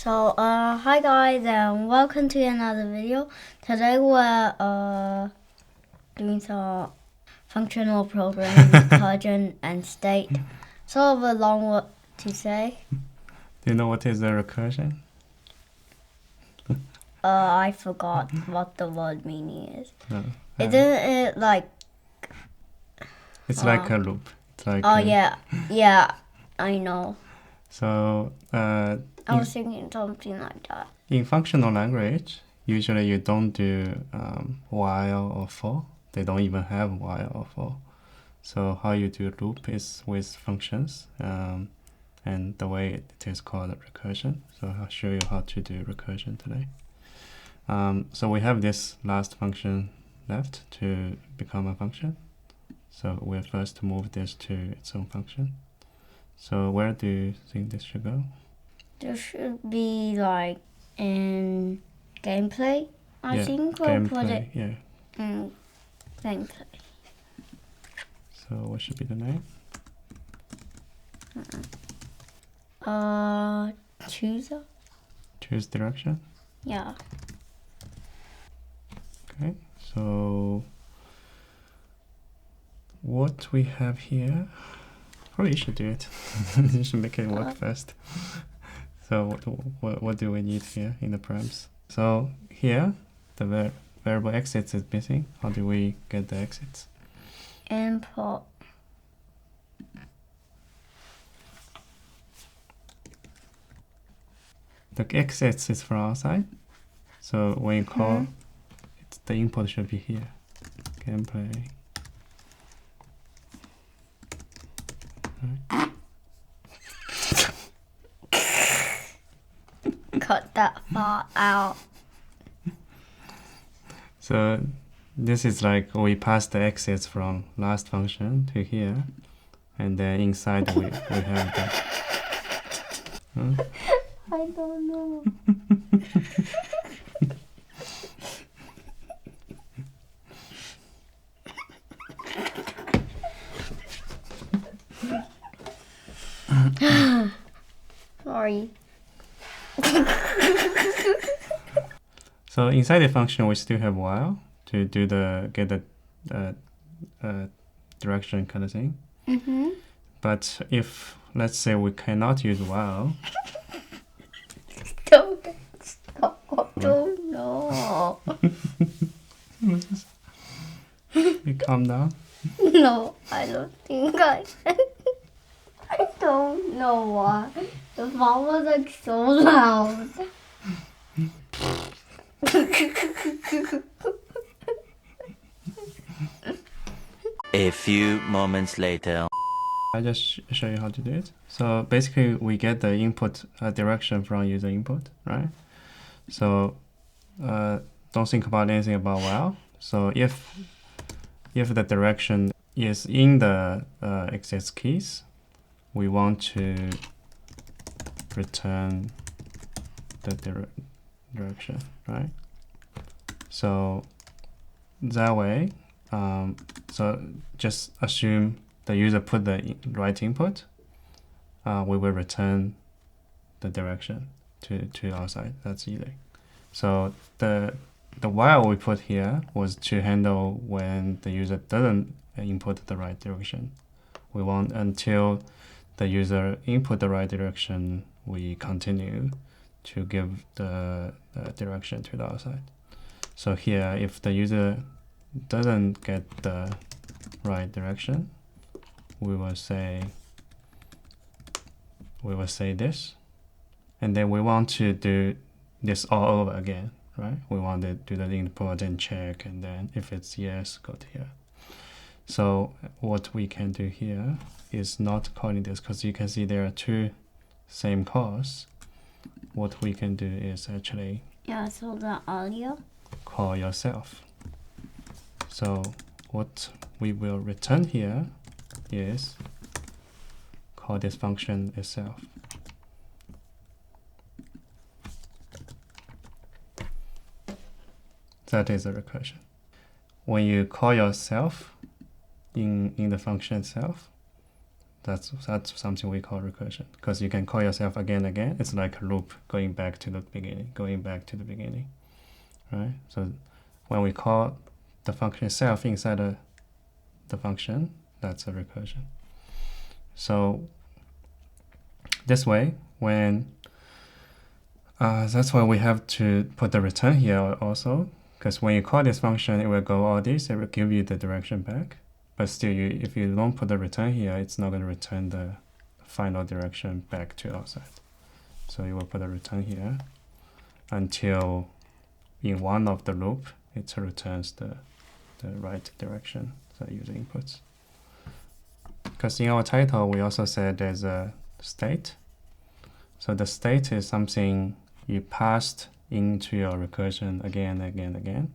Hi guys and welcome to another video. Today we're doing some functional programming, recursion and state. Sort of a long word to say. Do you know what is a recursion? I forgot what the word meaning is. No. Isn't it like... It's like a loop. It's like yeah, I know. So I was thinking something like that. in functional language, usually you don't do while or for. They don't even have while or for. So how you do loop is with functions, and the way it is called recursion. So I'll show you how to do recursion today. So we have this last function left to become a function. So we'll first move this to its own function. So where do you think this should go? There should be like in gameplay, I think. We'll put it in gameplay. So what should be the name? Chooser? Choose direction? Yeah. Okay, so what we have here, probably should do it. You should make it work first. So what do we need here in the params? So here, the variable exits is missing. How do we get the exits? Import. The exits is from outside. So when you call, the input should be here. Gameplay. Right. Cut that part out. So this is like we pass the exits from last function to here, and then inside we have that. I don't know. Sorry. So inside the function we still have while to do get the direction kind of thing. But if let's say we cannot use while. Don't stop. Don't know. You calm down. No, I don't think I don't know why. The phone was like so loud. A few moments later. I just show you how to do it. So basically we get the input direction from user input, right? So don't think about anything about while. So if the direction is in the exits keys, we want to return the direction, right? So that way, so just assume the user put the right input, we will return the direction to outside. That's easy. So the while we put here was to handle when the user doesn't input the right direction. We want until the user input the right direction, we continue to give the direction to the outside. So here, if the user doesn't get the right direction, we will say this, and then we want to do this all over again, right? We want to do the input and check, and then if it's yes, go to here. So what we can do here is not calling this, because you can see there are two same calls. What we can do is actually so the audio call yourself. So what we will return here is call this function itself. That is a recursion. When you call yourself in the function itself, That's something we call recursion, because you can call yourself again and again. It's like a loop going back to the beginning, right? So when we call the function itself inside the function, that's a recursion. So this way, when that's why we have to put the return here also, because when you call this function, it will go all this, it will give you the direction back. But still, if you don't put the return here, it's not going to return the final direction back to outside. So you will put a return here until in one of the loop, it returns the right direction that user inputs. Because in our title, we also said there's a state. So the state is something you passed into your recursion again, again, again.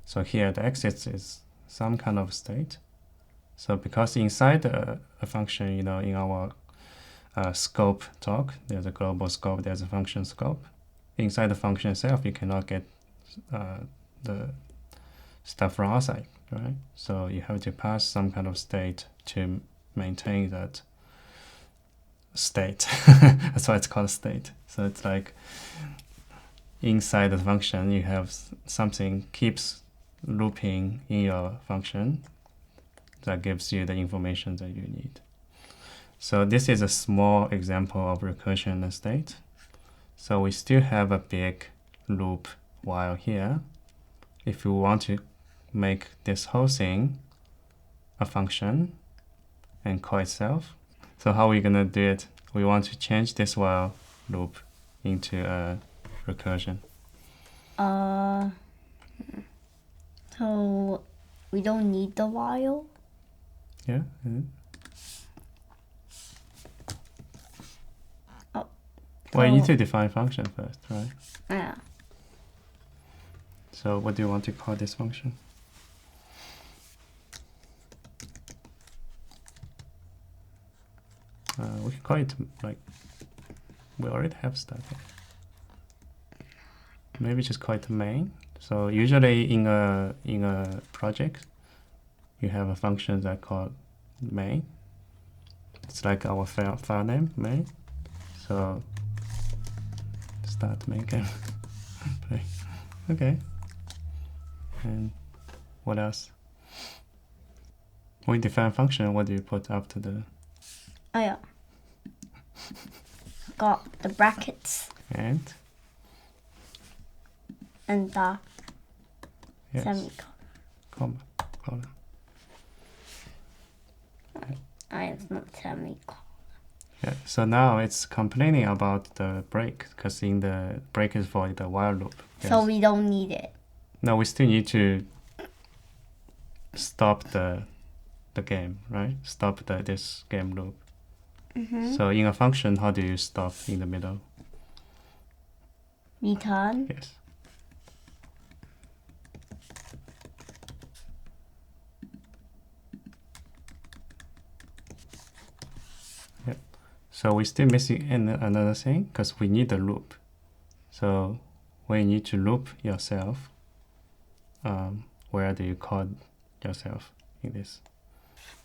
So here the exit is some kind of state. So because inside a function, in our scope talk, there's a global scope, there's a function scope. Inside the function itself, you cannot get the stuff from outside, right? So you have to pass some kind of state to maintain that state. That's why it's called state. So it's like inside the function, you have something keeps looping in your function that gives you the information that you need. So this is a small example of recursion and state. So we still have a big loop while here. If you want to make this whole thing a function and call itself, so how are we going to do it? We want to change this while loop into a recursion. So we don't need the while? Yeah. Oh. Well, you need to define function first, right? Yeah. So what do you want to call this function? We can call it like, we already have stuff. Maybe just call it main. So usually in a project, you have a function that called main. It's like our file name, main. So start main game. Play. Okay. And what else? When you define function, what do you put after the? Oh yeah. Got the brackets And the yes, semicolon. comma. It's not semicolon. Yeah. So now it's complaining about the break, because in the break is for the while loop. So Yes. we don't need it. No, we still need to stop the game, right? Stop this game loop. So in a function, how do you stop in the middle? Return. Yes. Yep. So we're still missing another thing, because we need a loop. So when you need to loop yourself, where do you call yourself in this?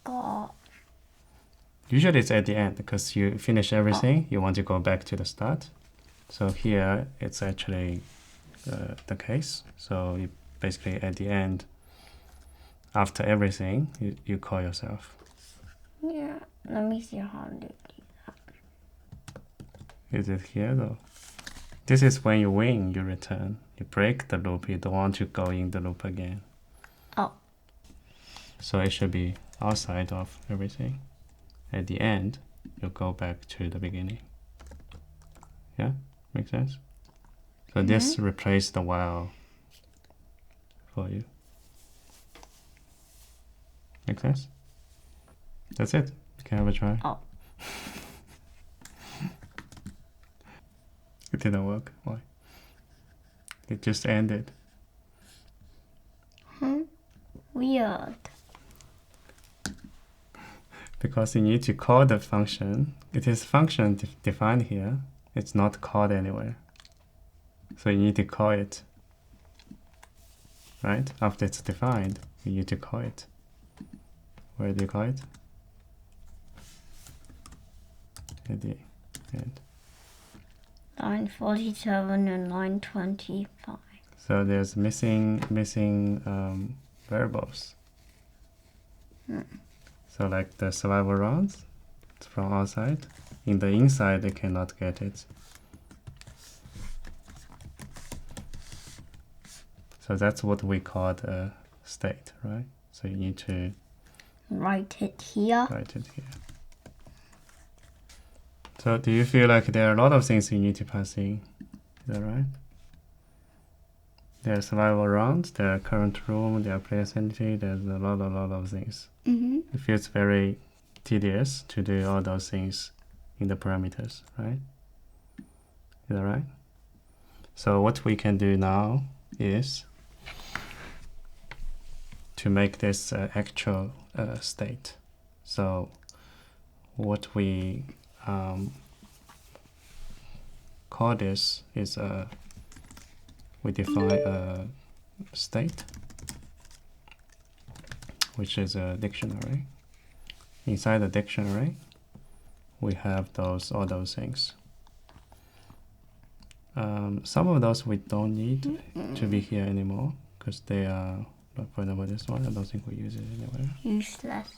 Got. Usually it's at the end, because you finish everything, you want to go back to the start. So here it's actually the case. So you basically at the end, after everything, you call yourself. Yeah. Let me see how to do that. Is it here though? This is when you win, you return. You break the loop, you don't want to go in the loop again. Oh. So it should be outside of everything. At the end, you go back to the beginning. Yeah? Make sense? So this replaces the while for you. Make sense? That's it. You can have a try. Oh. It didn't work. Why? It just ended. Weird. Because you need to call the function. It is function defined here. It's not called anywhere. So you need to call it. Right? After it's defined, you need to call it. Where do you call it? at the end. Line 47 and line 25. So there's missing variables. So like the survival rounds, it's from outside. In the inside, they cannot get it. So that's what we call the state, right? So you need to Write it here. write it here. So do you feel like there are a lot of things you need to pass in? Is that right? There are survival rounds, there are current room, there are player sanity, there's a lot of things. It feels very tedious to do all those things in the parameters, right? Is that right? So what we can do now is to make this actual state. So what we call this is we define a state, which is a dictionary. Inside the dictionary, we have all those things. Some of those we don't need to be here anymore because they are, for example, this one, I don't think we use it anywhere. Useless.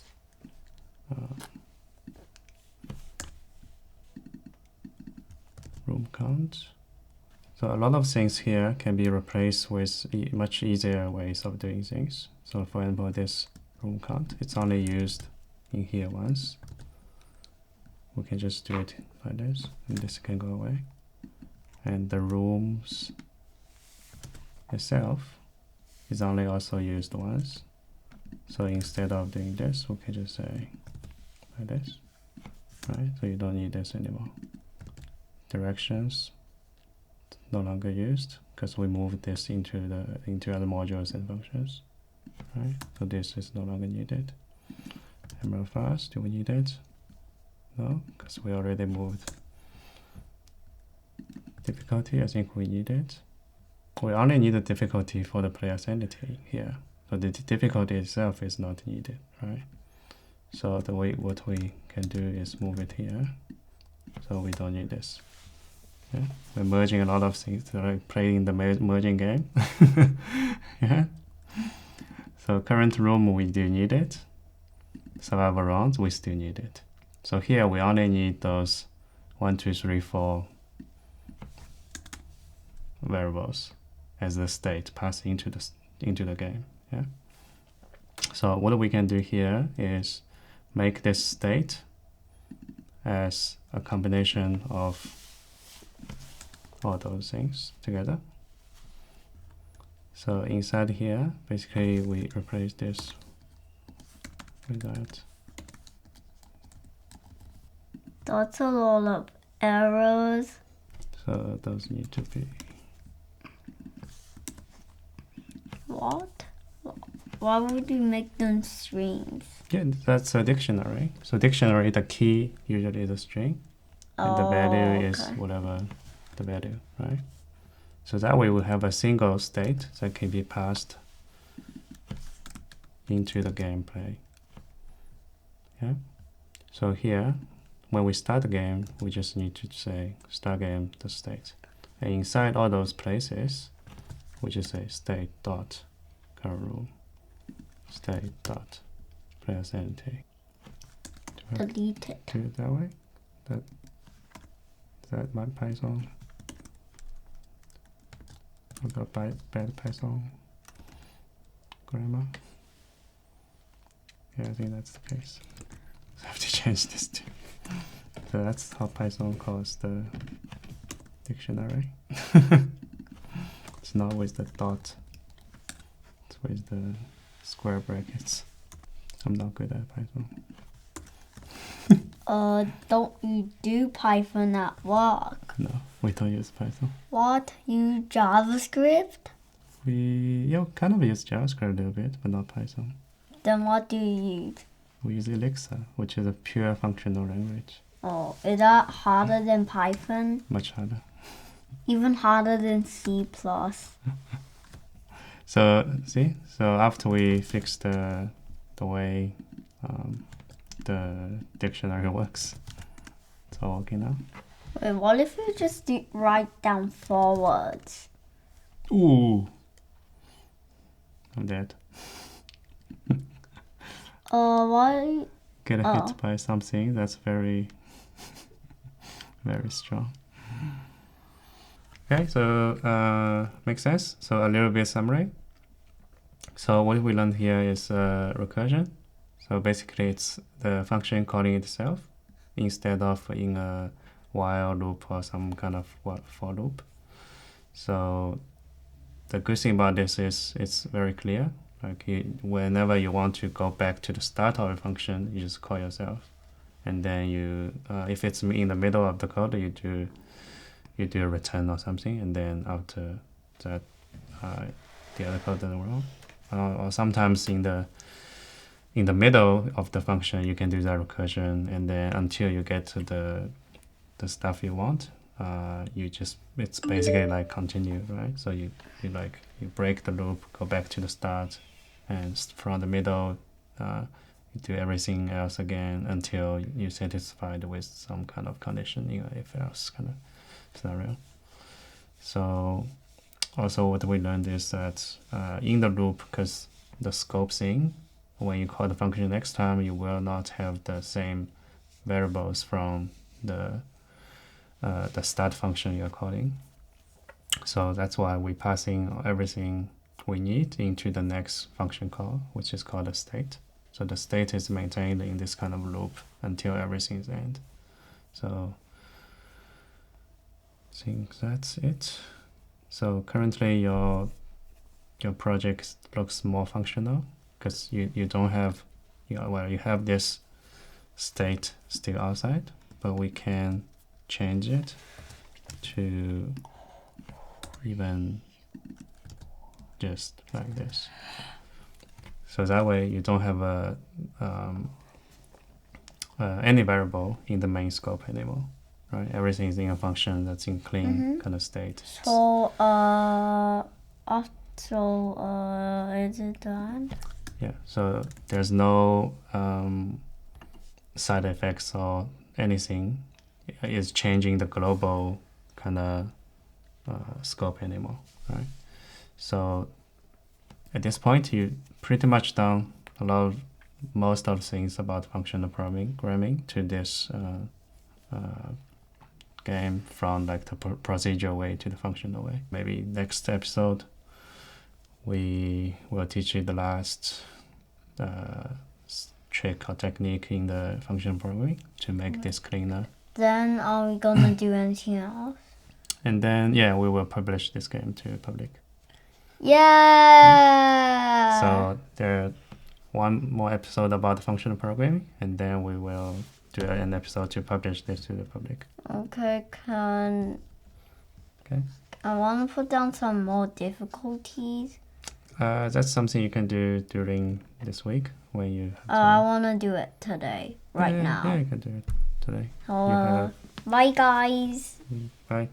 Room count. So a lot of things here can be replaced with much easier ways of doing things. So for example, this room count, it's only used in here once. We can just do it like this, and this can go away. And the rooms itself is only also used once. So instead of doing this, we can just say like this, right? So you don't need this anymore. Directions no longer used because we moved this into other modules and functions, right? So this is no longer needed. Hammer fast, do we need it? No, because we already moved. Difficulty, I think we need it. We only need the difficulty for the player sanity here. So the difficulty itself is not needed, right? So what we can do is move it here. So we don't need this. Yeah? We're merging a lot of things, like playing the merging game. Yeah. So current room, we do need it. Survival rounds, we still need it. So here we only need those 1, 2, 3, 4 variables as the state passed into the game. Yeah. So what we can do here is make this state as a combination of all those things together. So inside here, basically we replace this with that. That's a lot of arrows. So those need to be. What? Why would you make them strings? Yeah, that's a dictionary. So dictionary, the key usually is a string, and the value is whatever the value, right? So that way we have a single state that can be passed into the gameplay. Yeah. So here, when we start the game, we just need to say start game the state, and inside all those places, we just say state dot current room, state dot player sanity. Delete it. Do it that way. Is that my Python? I've got bad Python grammar. Yeah, I think that's the case. I have to change this too. So that's how Python calls the dictionary. It's not with the dot. It's with the square brackets. I'm not good at Python. Don't you do Python at work? No, we don't use Python. What? You JavaScript? We kind of use JavaScript a little bit, but not Python. Then what do you use? We use Elixir, which is a pure functional language. Oh, is that harder than Python? Much harder. Even harder than C+. So see, so after we fix the way the dictionary works, all working now. Wait, what if you just write down 4 words? Ooh. I'm dead. Why? Get Oh. hit by something that's very, very strong. Okay, so makes sense. So a little bit summary. So what we learned here is recursion. So basically it's the function calling itself instead of in a while loop or some kind of for loop. So the good thing about this is it's very clear. Like whenever you want to go back to the start of a function, you just call yourself, and then you, if it's in the middle of the code, you do a return or something, and then after that, the other code doesn't work. Or sometimes in the middle of the function, you can do that recursion, and then until you get to the stuff you want, it's basically like continue, right? So you break the loop, go back to the start, and from the middle, you do everything else again until you're satisfied with some kind of condition in a if-else kind of scenario. So also what we learned is that in the loop, because the scope thing, when you call the function next time, you will not have the same variables from the start function you're calling. So that's why we're passing everything we need into the next function call, which is called a state. So the state is maintained in this kind of loop until everything is end. So I think that's it. So currently your project looks more functional because you don't have, you have this state still outside, but we can change it to even just like this. So that way you don't have any variable in the main scope anymore, right? Everything is in a function that's in clean kind of state. So is it done? Yeah. So there's no side effects or anything is changing the global kind of scope anymore, right? So at this point, you pretty much done most of the things about functional programming to this game from like the procedural way to the functional way. Maybe next episode we will teach you the last trick or technique in the functional programming to make this cleaner. Then are we gonna do anything else? And then we will publish this game to public. Yeah. So there one more episode about functional programming, and then we will do an episode to publish this to the public. Okay, Okay. I want to put down some more difficulties. That's something you can do during this week when you have I want to do it today, now. Yeah, you can do it today. Bye, guys. Bye.